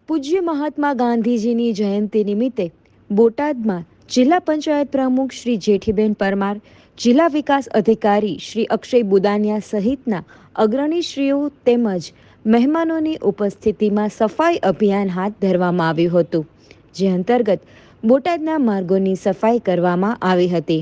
પૂજ્ય મહાત્મા ગાંધીજીની જયંતિ નિમિત્તે બોટાદમાં જિલ્લા પંચાયત પ્રમુખ શ્રી જેઠીબેન પરમાર, જિલ્લા વિકાસ અધિકારી શ્રી અક્ષય બુદાનિયા સહિતના અગ્રણીશ્રીઓ તેમજ મહેમાનોની ઉપસ્થિતિમાં સફાઈ અભિયાન હાથ ધરવામાં આવ્યું હતું, જે અંતર્ગત બોટાદના માર્ગોની સફાઈ કરવામાં આવી હતી.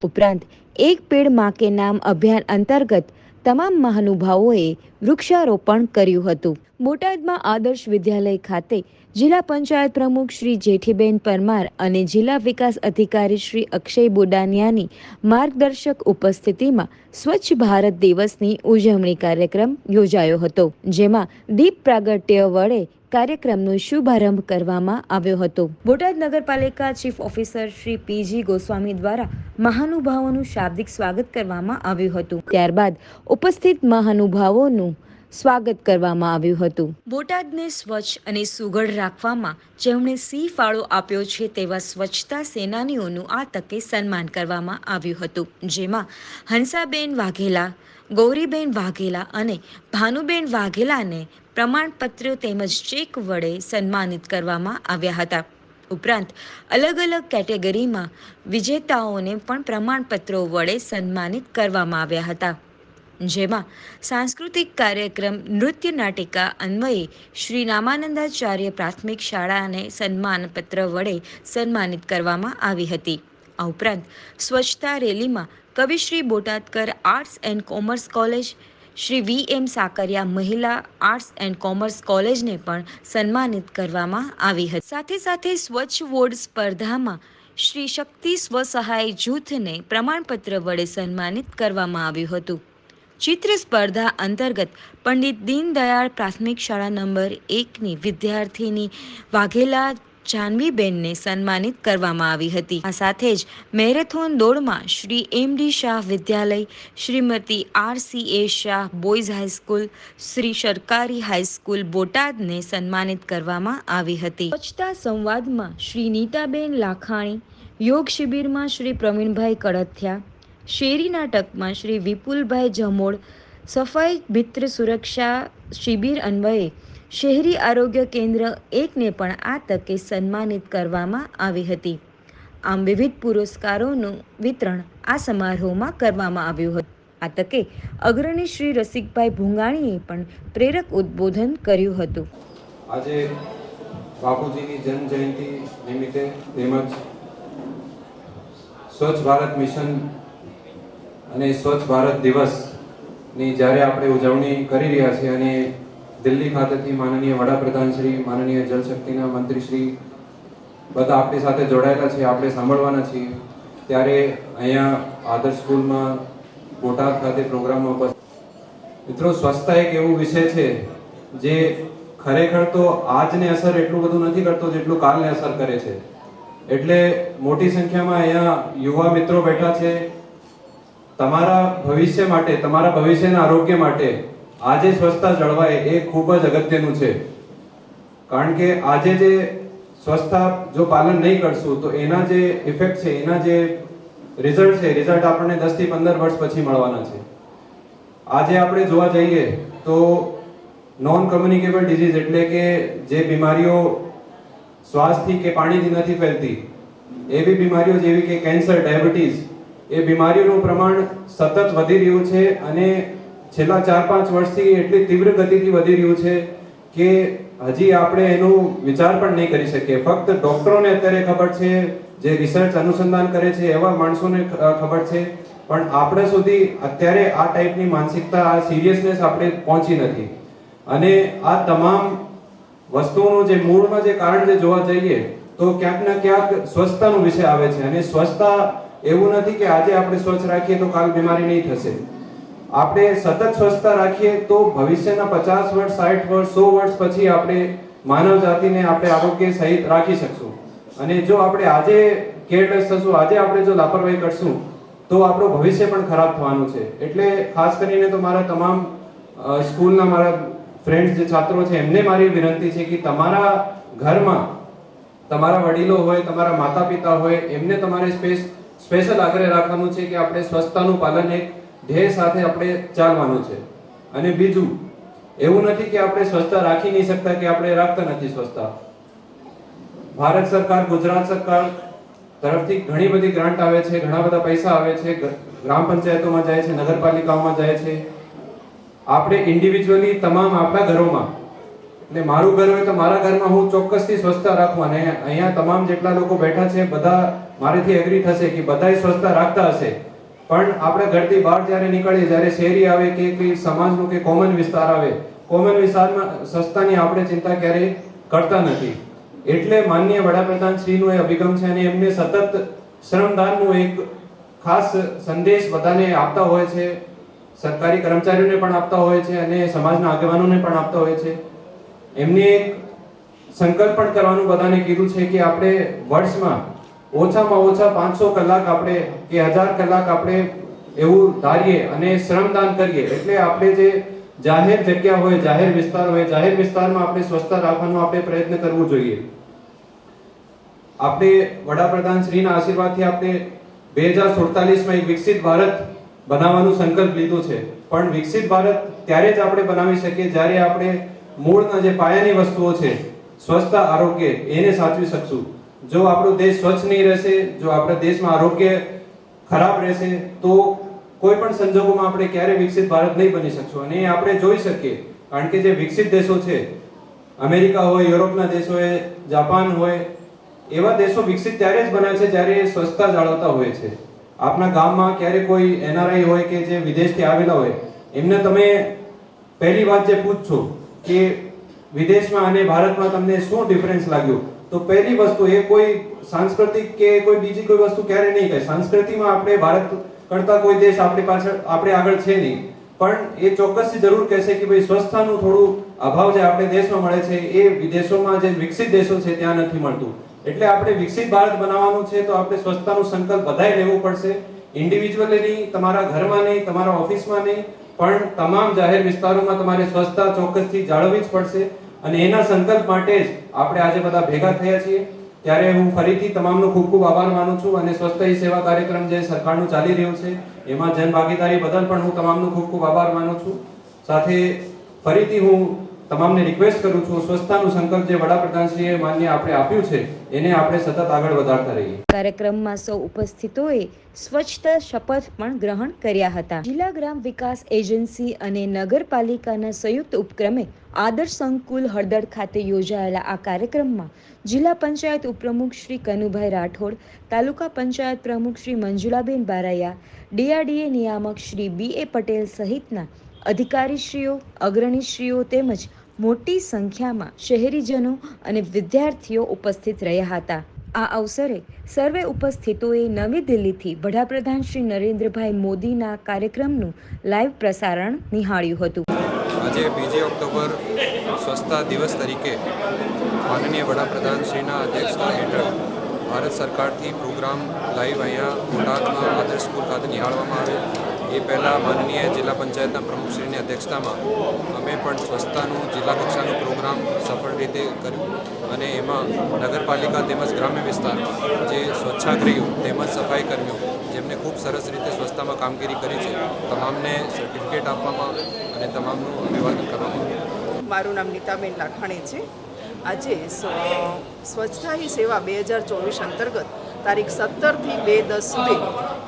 ઉપરાંત એક પેડ માં કે નામ અભિયાન અંતર્ગત તમામ મહાનુભાવોએ વૃક્ષારોપણ કર્યું હતું. બોટાદમાં આદર્શ વિદ્યાલય ખાતે જિલ્લા પંચાયત પ્રમુખ શ્રી જેઠીબેન પરમાર અને જિલ્લા વિકાસ અધિકારી શ્રી અક્ષય બુડાનિયાની માર્ગદર્શક ઉપસ્થિતિમાં સ્વચ્છ ભારત દિવસની ઉજવણી કાર્યક્રમ યોજાયો હતો, જેમાં દીપ પ્રાગટ્ય વડે કાર્યક્રમનો શુભારંભ કરવામાં આવ્યો હતો. બોટાદ નગરપાલિકા chief officer Shri PG Goswami દ્વારા મહાનુભાવોનું શાબ્દિક સ્વાગત કરવામાં આવ્યું હતું. ત્યારબાદ ઉપસ્થિત મહાનુભાવોનું સ્વાગત કરવામાં આવ્યું હતું. બોટાદને સ્વચ્છ અને સુઘડ રાખવામાં જેમણે સિંહ ફાળો આપ્યો છે તેવા સ્વચ્છતા સેનાનીઓનું આ તકે સન્માન કરવામાં આવ્યું હતું, જેમાં હંસાબેન વાઘેલા, ગૌરીબેન વાઘેલા અને ભાનુબેન વાઘેલાને પ્રમાણપત્ર તેમજ ચેક વડે સન્માનિત કરવામાં આવ્યા હતા. ઉપરાંત અલગ અલગ કેટેગરીમાં વિજેતાઓને પણ પ્રમાણપત્રો વડે સન્માનિત કરવામાં આવ્યા હતા, જેમાં સાંસ્કૃતિક કાર્યક્રમ નૃત્ય નાટિકા અન્વયે શ્રી રામાનંદાચાર્ય પ્રાથમિક શાળાને સન્માનપત્ર વડે સન્માનિત કરવામાં આવી હતી. આ ઉપરાંત સ્વચ્છતા રેલીમાં કવિશ્રી Botadkar arts and commerce college, Shri VM Sakaria Mahila arts and commerce કોલેજને પણ સન્માનિત કરવામાં આવી હતી. સાથે સાથે સ્વચ્છ વોર્ડ સ્પર્ધામાં શ્રી શક્તિ સ્વસહાય જૂથને પ્રમાણપત્ર વડે સન્માનિત કરવામાં આવ્યું હતું. ચિત્ર સ્પર્ધા અંતર્ગત પંડિત દીનદયાળ પ્રાથમિક શાળા નંબર 1ની વિદ્યાર્થીની વાઘેલા જાનવીબેનને સન્માનિત કરવામાં આવી હતી. આ સાથે જ મેરેથોન દોડમાં Shri MD Shah Vidyalaya, Shrimati RCA Shah boys high school, Shri સરકારી હાઈસ્કૂલ બોટાદને સન્માનિત કરવામાં આવી હતી. સ્વચ્છતા સંવાદમાં શ્રી નીતાબેન લાખાણી, યોગ શિબિરમાં શ્રી પ્રવીણભાઈ કડથિયા, શેરી નાટકમાં શ્રી વિપુલભાઈ જમોડ, સફાઈ મિત્ર સુરક્ષા શિબિર અન્વયે શહેરી આરોગ્ય કેન્દ્ર 1ને પણ આ તકે સન્માનિત કરવામાં આવી હતી. આમ વિવિધ પુરસ્કારોનું વિતરણ આ સમારોહમાં કરવામાં આવ્યું હતું. આ તકે અગ્રણી શ્રી રસિકભાઈ ભુંગાણીએ પણ પ્રેરક ઉદ્બોધન કર્યું હતું. આજે બાપુજીની જન્મ જયંતિ નિમિત્તે તેમજ સ્વચ્છ ભારત મિશન અને સ્વચ્છ ભારત દિવસની જ્યારે આપણે ઉજવણી કરી રહ્યા છીએ અને દિલ્હી ખાતેથી માનનીય વડાપ્રધાન શ્રી, માનનીય જલશક્તિના મંત્રી શ્રી બધા આપણી સાથે જોડાયેલા છે, આપણે સાંભળવાના છીએ, ત્યારે અહીંયા આદર્શ સ્કૂલમાં બોટાદ ખાતે પ્રોગ્રામમાં ઉપસ્થિત મિત્રો, સ્વચ્છતા એક એવું વિષય છે જે ખરેખર તો આજને અસર એટલું બધું નથી કરતો જેટલું કાલને અસર કરે છે. એટલે મોટી સંખ્યામાં અહીંયા યુવા મિત્રો બેઠા છે. તમારા ભવિષ્ય માટે, તમારા ભવિષ્યના આરોગ્ય માટે આજે સ્વચ્છતા જળવાય એ ખૂબ જ અગત્યનું છે. કારણ કે આજે જે સ્વચ્છતા જો પાલન નહીં કરશું તો એના જે ઇફેક્ટ છે, એના જે રિઝલ્ટ છે, રિઝલ્ટ આપણને 10 થી 15 વર્ષ પછી મળવાના છે. આજે આપણે જોવા જઈએ તો નોન કમ્યુનિકેબલ ડિઝીઝ એટલે કે જે બીમારીઓ શ્વાસથી કે પાણીથી નથી ફેલતી, એવી બીમારીઓ જેવી કે કેન્સર, ડાયાબિટીસ, એ બીમારીઓનું પ્રમાણ સતત વધી રહ્યું છે અને છેલ્લા 4-5 વર્ષથી એટલી તીવ્ર ગતિથી વધી રહ્યું છે કે હજી આપણે એનું વિચાર પણ નહીં કરી શકીએ. ફક્ત ડોક્ટરોને અત્યારે ખબર છે, જે રિસર્ચ અનુસંધાન કરે છે એવા માણસોને ખબર છે, પણ આપણે સુધી અત્યારે આ ટાઈપની માનસિકતા, આ સિરિયસનેસ આપણે પહોંચી નથી. અને આ તમામ વસ્તુઓનું જે મૂળમાં જે કારણ જે જોવા જઈએ તો ક્યાંક ને ક્યાંક સ્વચ્છતાનો વિષય આવે છે. અને સ્વચ્છતા એવું નથી કે આજે આપણે સ્વચ્છ રાખીએ તો કાલ બીમારી નહીં થશે. આપણે સતત સ્વચ્છતા રાખીએ તો ભવિષ્યના 50 વર્ષ, 60 વર્ષ, 100 વર્ષ પછી આપણે માનવ જાતિને આપણે આરોગ્ય સહિત રાખી શકશું. અને જો આપણે આજે કેરલેસ થશું, આજે આપણે જો લાપરવાહી કરશું તો આપણું ભવિષ્ય પણ ખરાબ થવાનું છે. એટલે ખાસ કરીને તો મારા તમામ સ્કૂલના મારા ફ્રેન્ડ્સ જે છાત્રો છે એમને મારી વિનંતી છે કે તમારા ઘરમાં તમારા વડીલો હોય, તમારા માતા પિતા હોય, એમને તમારે સ્પેશિયલ આગ્રહ રાખવાનું છે કે આપણે સ્વચ્છતાનું પાલન એક ધ્યેય સાથે આપણે ચાલવાનું છે. અને બીજું એવું નથી કે આપણે સ્વચ્છતા રાખી નહીં શકતા કે આપણે રાખતા નથી સ્વચ્છતા. ભારત સરકાર, ગુજરાત સરકાર તરફથી ઘણી બધી ગ્રાન્ટ આવે છે, ઘણા બધા પૈસા આવે છે, ગ્રામ પંચાયતોમાં જાય છે, નગરપાલિકાઓમાં જાય છે. આપણે ઇન્ડિવિજ્યુઅલી તમામ આપણા ઘરોમાં, એટલે મારું ઘર હોય તો મારા ઘરમાં હું ચોક્કસથી સ્વચ્છતા રાખું, અને અહીંયા તમામ જેટલા લોકો બેઠા છે બધા મારેથી એગ્રી થશે કે બધાય સ્વચ્છતા રાખતા હશે. પણ આપણે ઘરથી બહાર જ્યારે નીકળીએ, જ્યારે શહેરી આવે કે કોઈ સમાજનો કે કોમન વિસ્તાર આવે, કોમન વિસ્તારમાં સ્વચ્છતાની આપણે ચિંતા ક્યારેય કરતા નથી. એટલે માનનીય વડાપ્રધાન શ્રીનો એ અભિગમ છે, અને એમને સતત શ્રમદાનનો એક ખાસ સંદેશ બધાને આપતા હોય છે, સરકારી કર્મચારીઓને પણ આપતા હોય છે અને સમાજના આગેવાનોને પણ આપતા હોય છે. એમને એક સંકલ્પ પણ કરવાનું બધાને કીધું છે કે આપણે વર્ષમાં ઓછામાં ઓછા 500 કલાક આપણે કે 1000 કલાક આપણે એવું ધારીએ અને શ્રમદાન કરીએ. એટલે આપણે જે જાહેર જગ્યા હોય, જાહેર વિસ્તાર હોય, જાહેર વિસ્તારમાં આપણે સ્વચ્છતા રાખવાનો આપણે પ્રયત્ન કરવો જોઈએ. આપણે વડાપ્રધાન શ્રીના આશીર્વાદથી આપણે 2047માં એક વિકસિત ભારત બનાવવાનું સંકલ્પ લીધો છે. પણ વિકસિત ભારત ત્યારે જ આપણે બનાવી શકીએ જ્યારે આપણે મૂળના જે પાયાની વસ્તુઓ છે, સ્વચ્છતા, આરોગ્ય, એને સાચવી શકશું. જો આપણો દેશ સ્વચ્છ નહીં રહેશે, જો આપણા દેશમાં આરોગ્ય ખરાબ રહેશે, તો કોઈ પણ સંજોગોમાં આપણે ક્યારે વિકસિત ભારત નહીં બની શકશું. અને એ આપણે જોઈ શકીએ, કારણ કે જે વિકસિત દેશો છે, અમેરિકા હોય, યુરોપના દેશો હોય, જાપાન હોય, એવા દેશો વિકસિત ત્યારે જ બને છે જ્યારે એ સ્વચ્છતા જાળવતા હોય છે. આપના ગામમાં ક્યારે કોઈ એનઆરઆઈ હોય કે જે વિદેશથી આવેલા હોય, એમને તમે પહેલી વાત જે પૂછશો કે વિદેશમાં અને ભારતમાં તમને શું ડિફરન્સ લાગ્યો, તો પહેલી વસ્તુ એ કોઈ સાંસ્કૃતિક કે કોઈ બીજી કોઈ વસ્તુ ક્યારે નહીં કહે. સંસ્કૃતિમાં આપણે ભારત કરતા કોઈ દેશ આપણે આગળ છે નહીં, પણ એ ચોક્કસથી જરૂર કહેશે કે ભાઈ સ્વચ્છતાનું થોડું અભાવ જે આપણે દેશમાં મળે છે એ વિદેશોમાં, જે વિકસિત દેશો છે ત્યાં નથી મળતું. એટલે આપણે વિકસિત ભારત બનાવવાનું છે તો આપણે સ્વચ્છતાનો સંકલ્પ બધાએ લેવો પડશે. ઇન્ડિવિજ્યુઅલી નહીં, તમારા ઘરમાં નહીં, તમારા ઓફિસમાં નહીં, પણ તમામ જાહેર વિસ્તારોમાં તમારે સ્વચ્છતા ચોક્કસથી જાળવવી જ પડશે. અને એના સંકલ્પ માટે જ આપણે આજે બધા ભેગા થયા છીએ. ત્યારે હું ફરીથી તમામનો ખૂબ ખૂબ આભાર માનું છું. અને સ્વચ્છતા હી સેવા કાર્યક્રમ જે સરકારનું ચાલી રહ્યું છે એમાં જનભાગીદારી બદલ પણ હું તમામનો ખૂબ ખૂબ આભાર માનું છું. સાથે ફરીથી હું તમામને રિક્વેસ્ટ કરું છું, સ્વચ્છતાનું સંકલ્પ જે વડાપ્રધાનશ્રીએ માન્ય આપણે આપ્યું છે એને આપણે સતત આગળ વધારતા રહીએ. કાર્યક્રમમાં સૌ ઉપસ્થિતોએ સ્વચ્છતા શપથ પણ ગ્રહણ કર્યા હતા. જિલ્લા ગ્રામ વિકાસ એજન્સી અને નગરપાલિકાના સંયુક્ત ઉપક્રમે આદર્શ સંકુલ હળદર ખાતે યોજાયેલા આ કાર્યક્રમમાં જિલ્લા પંચાયત ઉપપ્રમુખ શ્રી કનુભાઈ રાઠોડ, તાલુકા પંચાયત પ્રમુખ શ્રી મંજુલાબેન બારૈયા, ડીઆરડીએ નિયામક શ્રી BA પટેલ સહિતના અધિકારીશ્રીઓ, અગ્રણીશ્રીઓ તેમજ મોટી સંખ્યામાં શહેરીજનો અને વિદ્યાર્થીઓ ઉપસ્થિત રહ્યા હતા. આ અવસરે સર્વે ઉપસ્થિતોએ નવી દિલ્હીથી વડાપ્રધાન શ્રી નરેન્દ્રભાઈ મોદીના કાર્યક્રમનું લાઈવ પ્રસારણ નિહાળ્યું હતું. આજે 2 ઓક્ટોબર સ્વચ્છતા દિવસ તરીકે માનનીય વડાપ્રધાન શ્રીના અધ્યક્ષતા હેઠળ ભારત સરકારથી પ્રોગ્રામ લાઈવ અહીંયા બોટાદમાં આદર્શ સ્કૂલ ખાતે નિહાળવામાં આવે. એ પહેલાં માનનીય જિલ્લા પંચાયતના પ્રમુખશ્રીની અધ્યક્ષતામાં અમે પણ સ્વચ્છતાનું જિલ્લા કક્ષાનું પ્રોગ્રામ સફળ રીતે કર્યું. અને એમાં નગરપાલિકા તેમજ ગ્રામ્ય વિસ્તારમાં જે સ્વચ્છાગ્રહીઓ તેમજ સફાઈ કર્મીઓ જેમને ખૂબ સરસ રીતે સ્વચ્છતામાં કામગીરી કરી છે, તમામને સર્ટિફિકેટ આપવામાં આવે અને તમામનું અભિવાદન કરવામાં આવે. મારું નામ નીતાબેન લાખાણી છે. આજે સ્વચ્છતા હી સેવા 2024 અંતર્ગત તારીખ 17થી 2/10 સુધી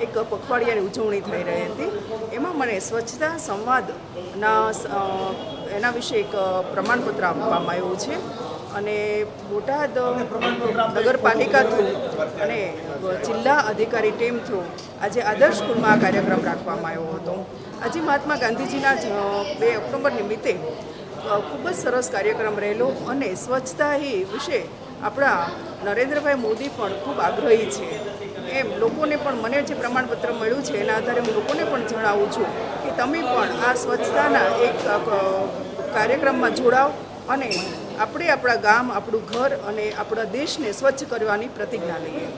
એક પખવાડિયાની ઉજવણી થઈ રહી હતી. એમાં મને સ્વચ્છતા સંવાદના એના વિશે એક પ્રમાણપત્ર આપવામાં આવ્યું છે. અને બોટાદ નગરપાલિકા થ્રુ અને જિલ્લા અધિકારી ટીમ થ્રુ આજે આદર્શ સ્કૂલમાં આ કાર્યક્રમ રાખવામાં આવ્યો હતો. આજે મહાત્મા ગાંધીજીના 2 ઓક્ટોબર નિમિત્તે ખૂબ જ સરસ કાર્યક્રમ રહેલો. અને સ્વચ્છતા હી વિશે આપણા નરેન્દ્રભાઈ મોદી પણ ખૂબ આગ્રહી છે. એમ લોકોને પણ મને જે પ્રમાણપત્ર મળ્યું છે એના આધારે હું લોકોને પણ જણાવું છું કે તમે પણ આ સ્વચ્છતાના એક કાર્યક્રમમાં જોડાઓ અને આપણે આપણા ગામ, આપણું ઘર અને આપણા દેશને સ્વચ્છ કરવાની પ્રતિજ્ઞા લઈએ.